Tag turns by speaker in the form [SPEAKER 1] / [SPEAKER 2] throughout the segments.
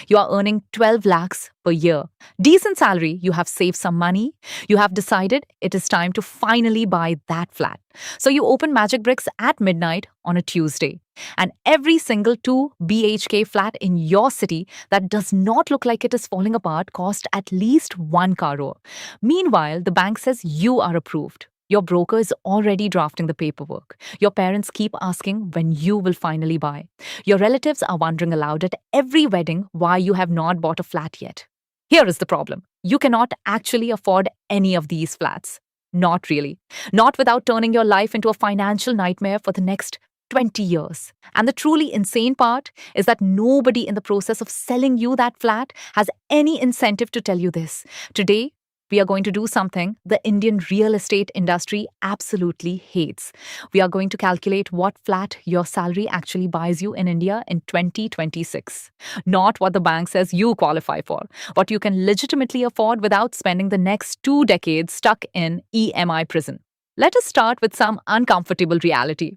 [SPEAKER 1] You are earning 12 lakhs per year. Decent salary, you have saved some money. You have decided it is time to finally buy that flat. So you open Magic Bricks at midnight on a Tuesday. And every single 2 BHK flat in your city that does not look like it is falling apart cost at least 1 crore. Meanwhile, the bank says you are approved. Your broker is already drafting the paperwork. Your parents keep asking when you will finally buy. Your relatives are wondering aloud at every wedding why you have not bought a flat yet. Here is the problem. You cannot actually afford any of these flats. Not really. Not without turning your life into a financial nightmare for the next 20 years. And the truly insane part is that nobody in the process of selling you that flat has any incentive to tell you this. Today, we are going to do something the Indian real estate industry absolutely hates. We are going to calculate what flat your salary actually buys you in India in 2026. Not what the bank says you qualify for, what you can legitimately afford without spending the next 2 decades stuck in EMI prison. Let us start with some uncomfortable reality.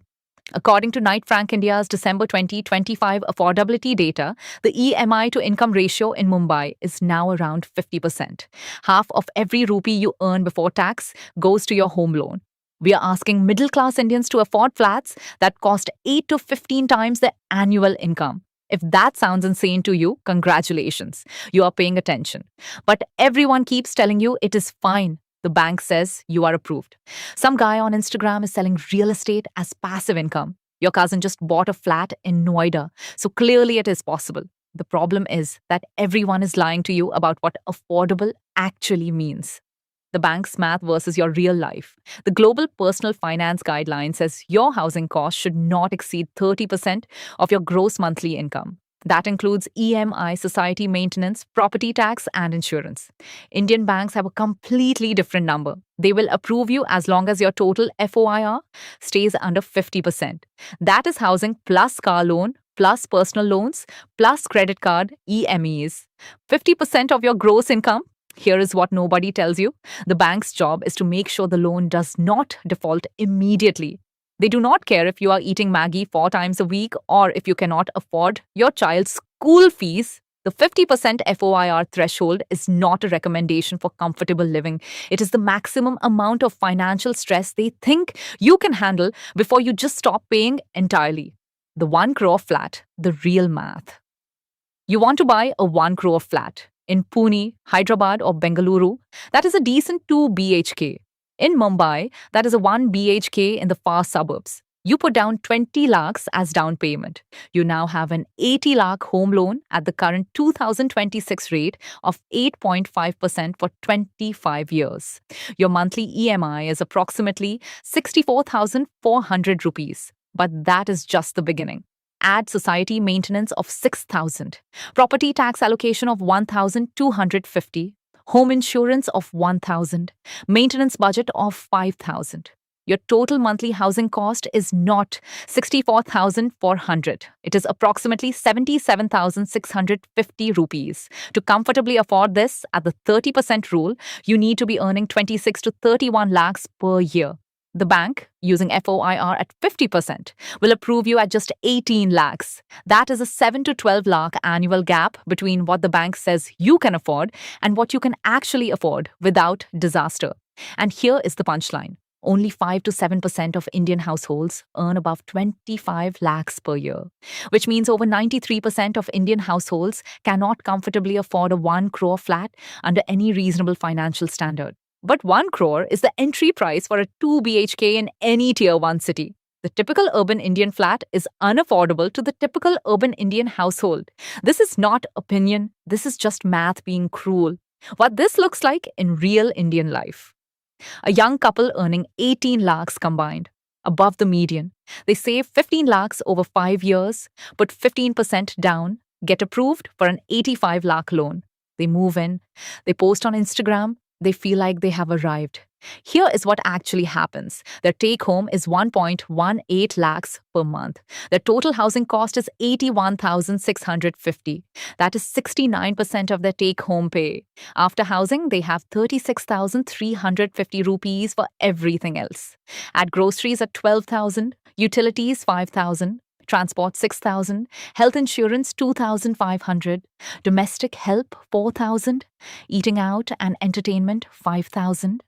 [SPEAKER 1] According to Knight Frank India's December 2025 affordability data, the EMI to income ratio in Mumbai is now around 50%. Half of every rupee you earn before tax goes to your home loan. We are asking middle class Indians to afford flats that cost 8 to 15 times their annual income. If that sounds insane to you, congratulations. You are paying attention. But everyone keeps telling you it is fine. The bank says you are approved. Some guy on Instagram is selling real estate as passive income. Your cousin just bought a flat in Noida, so clearly it is possible. The problem is that everyone is lying to you about what affordable actually means. The bank's math versus your real life. The Global Personal Finance Guideline says your housing cost should not exceed 30% of your gross monthly income. That includes EMI, society maintenance, property tax, and insurance. Indian banks have a completely different number. They will approve you as long as your total FOIR stays under 50%. That is housing plus car loan, plus personal loans, plus credit card EMEs. 50% of your gross income. Here is what nobody tells you. The bank's job is to make sure the loan does not default immediately. They do not care if you are eating Maggie 4 times a week or if you cannot afford your child's school fees. The 50% FOIR threshold is not a recommendation for comfortable living. It is the maximum amount of financial stress they think you can handle before you just stop paying entirely. The 1 crore flat, the real math. You want to buy a 1 crore flat in Pune, Hyderabad, or Bengaluru. That is a decent 2 BHK. In Mumbai, that is a 1 BHK in the far suburbs. You put down 20 lakhs as down payment. You now have an 80 lakh home loan at the current 2026 rate of 8.5% for 25 years. Your monthly EMI is approximately 64,400 rupees. But that is just the beginning. Add society maintenance of 6,000, property tax allocation of 1,250, home insurance of 1,000, maintenance budget of 5,000. Your total monthly housing cost is not 64,400. It is approximately 77,650 rupees. To comfortably afford this at the 30% rule, you need to be earning 26 to 31 lakhs per year. The bank, using FOIR at 50%, will approve you at just 18 lakhs. That is a 7 to 12 lakh annual gap between what the bank says you can afford and what you can actually afford without disaster. And here is the punchline. Only 5 to 7% of Indian households earn above 25 lakhs per year, which means over 93% of Indian households cannot comfortably afford a 1 crore flat under any reasonable financial standard. But 1 crore is the entry price for a 2 BHK in any tier 1 city. The typical urban Indian flat is unaffordable to the typical urban Indian household. This is not opinion, this is just math being cruel. What this looks like in real Indian life. A young couple earning 18 lakhs combined, above the median. They save 15 lakhs over 5 years, put 15% down, get approved for an 85 lakh loan. They move in, they post on Instagram, they feel like they have arrived. Here is what actually happens. Their take home is 1.18 lakhs per month. Their total housing cost is 81,650. That is 69% of their take home pay. After housing, they have 36,350 rupees for everything else. Add groceries at 12,000, utilities 5,000, transport 6,000, health insurance 2,500, domestic help 4,000, eating out and entertainment 5,000,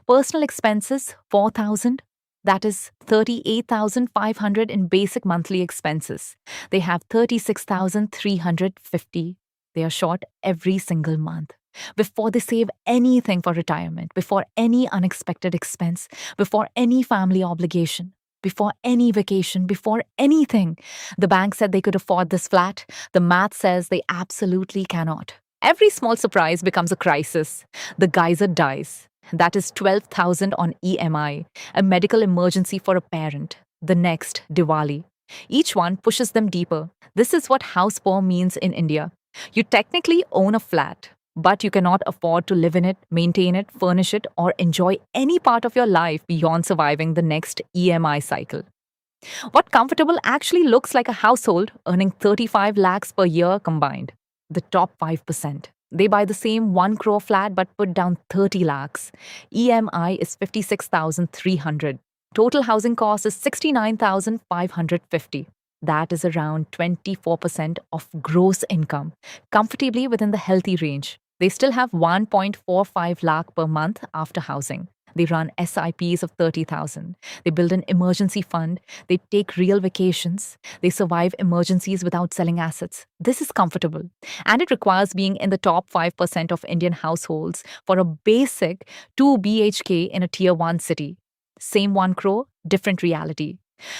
[SPEAKER 1] personal expenses 4,000. That is 38,500 in basic monthly expenses. They have 36,350. They are short every single month. Before they save anything for retirement, before any unexpected expense, before any family obligation, before any vacation, before anything. The bank said they could afford this flat. The math says they absolutely cannot. Every small surprise becomes a crisis. The geyser dies. That is 12,000 on EMI, a medical emergency for a parent. The next, Diwali. Each one pushes them deeper. This is what house poor means in India. You technically own a flat, but you cannot afford to live in it, maintain it, furnish it, or enjoy any part of your life beyond surviving the next EMI cycle. What comfortable actually looks like a household earning 35 lakhs per year combined? The top 5%. They buy the same 1 crore flat but put down 30 lakhs. EMI is 56,300. Total housing cost is 69,550. That is around 24% of gross income, comfortably within the healthy range. They still have 1.45 lakh per month after housing. They run SIPs of 30,000. They build an emergency fund. They take real vacations. They survive emergencies without selling assets. This is comfortable. And it requires being in the top 5% of Indian households for a basic 2 BHK in a tier 1 city. Same 1 crore, different reality.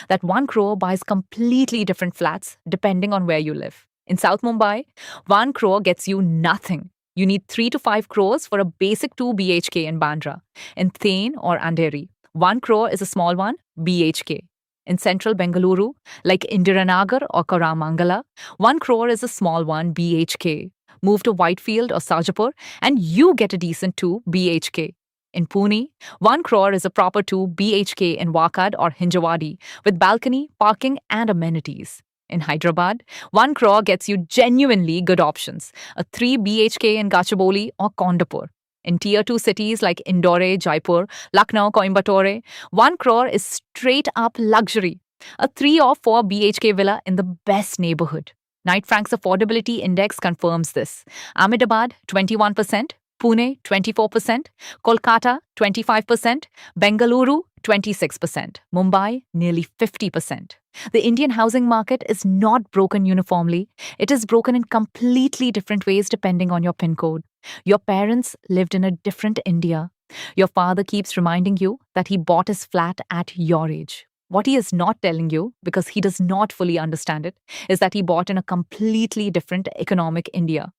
[SPEAKER 1] That 1 crore buys completely different flats depending on where you live. In South Mumbai, 1 crore gets you nothing. You need 3 to 5 crores for a basic 2 BHK in Bandra. In Thane or Andheri, 1 crore is a small one, BHK. In central Bengaluru, like Indiranagar or Koramangala, 1 crore is a small one, BHK. Move to Whitefield or Sarjapur and you get a decent 2 BHK. In Pune, 1 crore is a proper 2 BHK in Wakad or Hinjawadi with balcony, parking and amenities. In Hyderabad, 1 crore gets you genuinely good options, a 3 BHK in Gachibowli or Kondapur. In tier 2 cities like Indore, Jaipur, Lucknow, Coimbatore, 1 crore is straight up luxury, a 3 or 4 BHK villa in the best neighborhood. Knight Frank's affordability index confirms this. Ahmedabad, 21%, Pune, 24%, Kolkata, 25%, Bengaluru, 26%, Mumbai, nearly 50%. The Indian housing market is not broken uniformly. It is broken in completely different ways depending on your PIN code. Your parents lived in a different India. Your father keeps reminding you that he bought his flat at your age. What he is not telling you, because he does not fully understand it, is that he bought in a completely different economic India.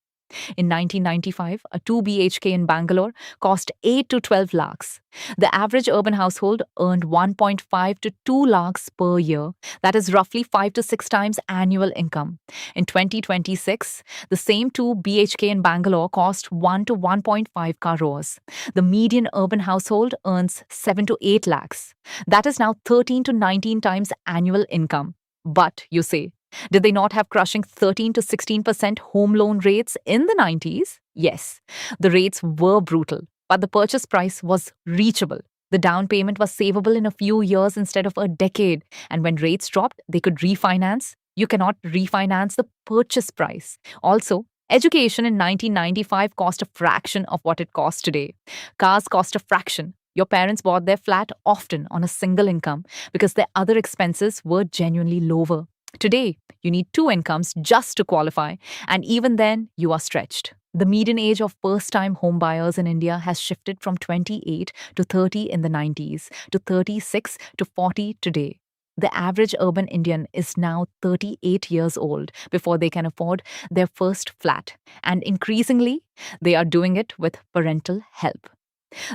[SPEAKER 1] In 1995, a 2 BHK in Bangalore cost 8 to 12 lakhs. The average urban household earned 1.5 to 2 lakhs per year. That is roughly 5 to 6 times annual income. In 2026, the same 2 BHK in Bangalore cost 1 to 1.5 crores. The median urban household earns 7 to 8 lakhs. That is now 13 to 19 times annual income. But, you say, did they not have crushing 13 to 16% home loan rates in the 90s? Yes, the rates were brutal, but the purchase price was reachable. The down payment was savable in a few years instead of a decade, and when rates dropped, they could refinance. You cannot refinance the purchase price. Also, education in 1995 cost a fraction of what it costs today. Cars cost a fraction. Your parents bought their flat often on a single income because their other expenses were genuinely lower. Today, you need 2 incomes just to qualify, and even then, you are stretched. The median age of first-time home buyers in India has shifted from 28 to 30 in the 90s to 36 to 40 today. The average urban Indian is now 38 years old before they can afford their first flat, and increasingly, they are doing it with parental help.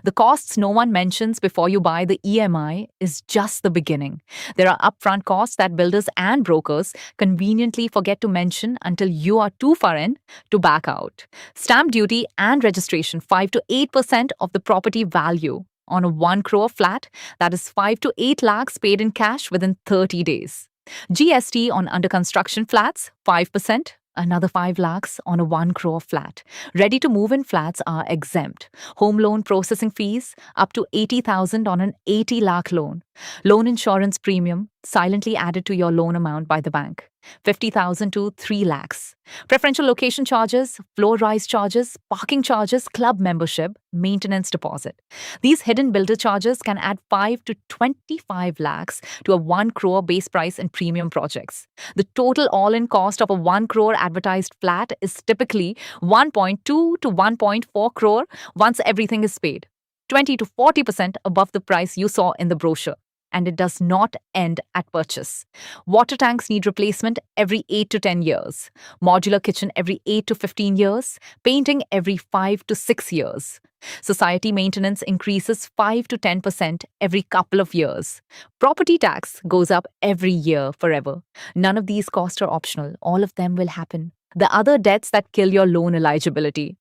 [SPEAKER 1] The costs no one mentions before you buy the EMI is just the beginning. There are upfront costs that builders and brokers conveniently forget to mention until you are too far in to back out. Stamp duty and registration 5 to 8% of the property value. On a 1 crore flat, that is 5 to 8 lakhs paid in cash within 30 days. GST on under construction flats, 5%. Another 5 lakhs on a 1 crore flat. Ready to move in flats are exempt. Home loan processing fees up to 80,000 on an 80 lakh loan. Loan insurance premium silently added to your loan amount by the bank. 50,000 to 3 lakhs. Preferential location charges, floor rise charges, parking charges, club membership, maintenance deposit. These hidden builder charges can add 5 to 25 lakhs to a 1 crore base price in premium projects. The total all in cost of a 1 crore advertised flat is typically 1.2 to 1.4 crore once everything is paid. 20 to 40% above the price you saw in the brochure. And it does not end at purchase. Water tanks need replacement every 8 to 10 years. Modular kitchen every 8 to 15 years. Painting every 5 to 6 years. Society maintenance increases 5 to 10% every couple of years. Property tax goes up every year forever. None of these costs are optional. All of them will happen. The other debts that kill your loan eligibility.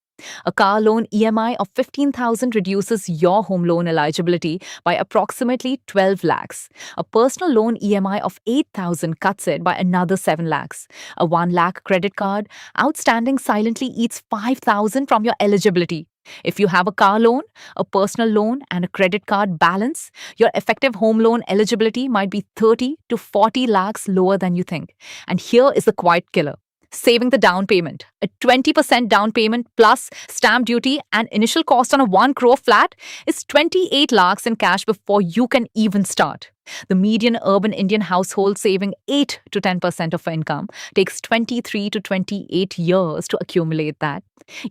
[SPEAKER 1] A car loan EMI of 15,000 reduces your home loan eligibility by approximately 12 lakhs. A personal loan EMI of 8,000 cuts it by another 7 lakhs. A 1 lakh credit card outstanding silently eats 5,000 from your eligibility. If you have a car loan, a personal loan, and a credit card balance, your effective home loan eligibility might be 30 to 40 lakhs lower than you think. And here is the quiet killer. Saving the down payment. A 20% down payment plus stamp duty and initial cost on a 1 crore flat is 28 lakhs in cash before you can even start. The median urban Indian household saving 8 to 10% of income takes 23 to 28 years to accumulate that.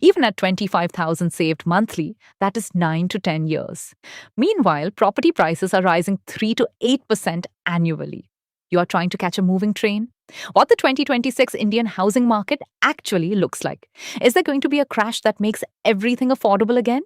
[SPEAKER 1] Even at 25,000 saved monthly, that is 9 to 10 years. Meanwhile, property prices are rising 3 to 8% annually. You are trying to catch a moving train? What the 2026 Indian housing market actually looks like. Is there going to be a crash that makes everything affordable again?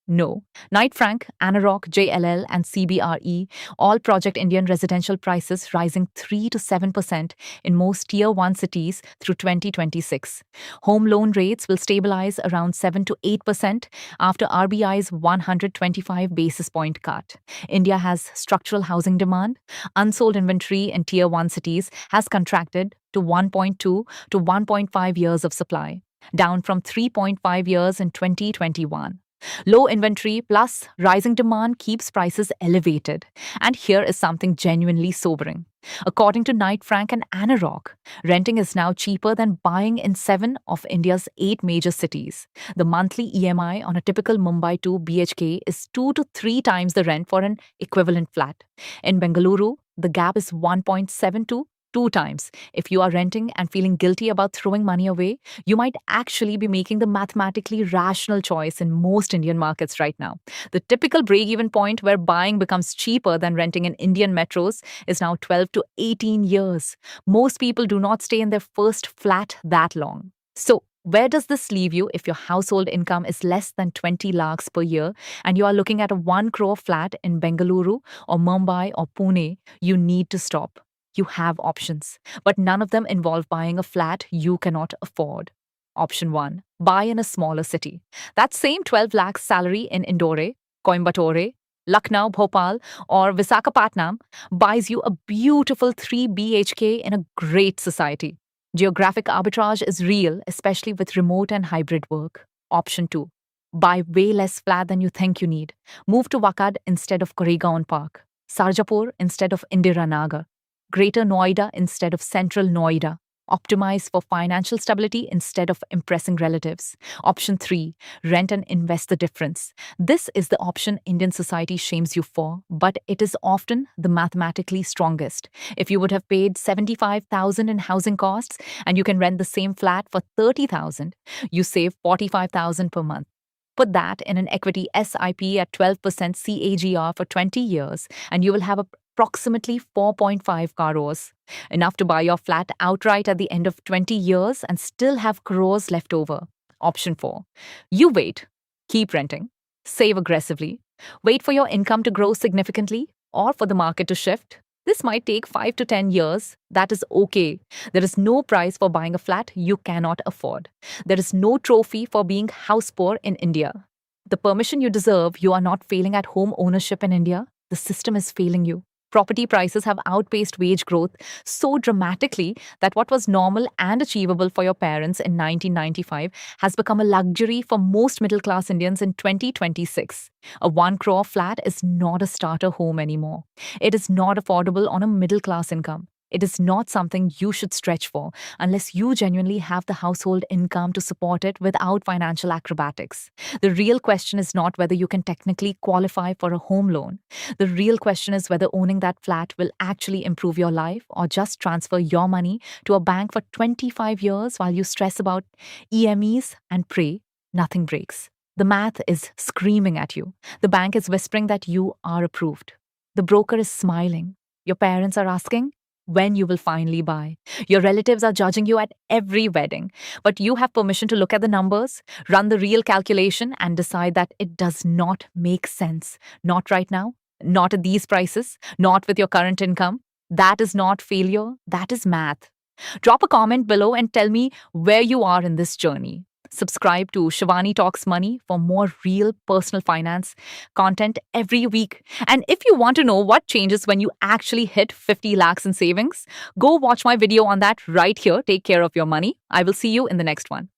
[SPEAKER 1] No. Knight Frank, Anarok, JLL, and CBRE all project Indian residential prices rising 3 to 7% in most Tier 1 cities through 2026. Home loan rates will stabilize around 7 to 8% after RBI's 125 basis point cut. India has structural housing demand. Unsold inventory in Tier 1 cities has contracted to 1.2 to 1.5 years of supply, down from 3.5 years in 2021. Low inventory plus rising demand keeps prices elevated. And here is something genuinely sobering. According to Knight Frank and Anarok, renting is now cheaper than buying in 7 of India's 8 major cities. The monthly EMI on a typical Mumbai 2 BHK is 2 to 3 times the rent for an equivalent flat. In Bengaluru, the gap is 1.7 to 2 times. If you are renting and feeling guilty about throwing money away, you might actually be making the mathematically rational choice in most Indian markets right now. The typical break-even point where buying becomes cheaper than renting in Indian metros is now 12 to 18 years. Most people do not stay in their first flat that long. So, where does this leave you if your household income is less than 20 lakhs per year and you are looking at a 1 crore flat in Bengaluru or Mumbai or Pune? You need to stop. You have options, but none of them involve buying a flat you cannot afford. Option 1. Buy in a smaller city. That same 12 lakhs salary in Indore, Coimbatore, Lucknow, Bhopal, or Visakhapatnam buys you a beautiful 3 BHK in a great society. Geographic arbitrage is real, especially with remote and hybrid work. Option 2. Buy way less flat than you think you need. Move to Wakad instead of Koregaon Park, Sarjapur instead of Indiranagar, Greater Noida instead of Central Noida. Optimize for financial stability instead of impressing relatives. Option 3. Rent and invest the difference. This is the option Indian society shames you for, but it is often the mathematically strongest. If you would have paid 75,000 in housing costs and you can rent the same flat for 30,000, you save 45,000 per month. Put that in an equity SIP at 12% CAGR for 20 years, and you will have approximately 4.5 crores, enough to buy your flat outright at the end of 20 years and still have crores left over. Option 4. You wait. Keep renting. Save aggressively. Wait for your income to grow significantly or for the market to shift. This might take 5 to 10 years. That is okay. There is no price for buying a flat you cannot afford. There is no trophy for being house poor in India. The permission you deserve, you are not failing at home ownership in India. The system is failing you. Property prices have outpaced wage growth so dramatically that what was normal and achievable for your parents in 1995 has become a luxury for most middle class Indians in 2026. A 1 crore flat is not a starter home anymore. It is not affordable on a middle class income. It is not something you should stretch for unless you genuinely have the household income to support it without financial acrobatics. The real question is not whether you can technically qualify for a home loan. The real question is whether owning that flat will actually improve your life or just transfer your money to a bank for 25 years while you stress about EMEs and pray nothing breaks. The math is screaming at you. The bank is whispering that you are approved. The broker is smiling. Your parents are asking when you will finally buy. Your relatives are judging you at every wedding. But you have permission to look at the numbers, run the real calculation, and decide that it does not make sense. Not right now, not at these prices, not with your current income. That is not failure, that is math. Drop a comment below and tell me where you are in this journey. Subscribe to Shivani Talks Money for more real personal finance content every week. And if you want to know what changes when you actually hit 50 lakhs in savings, go watch my video on that right here. Take care of your money. I will see you in the next one.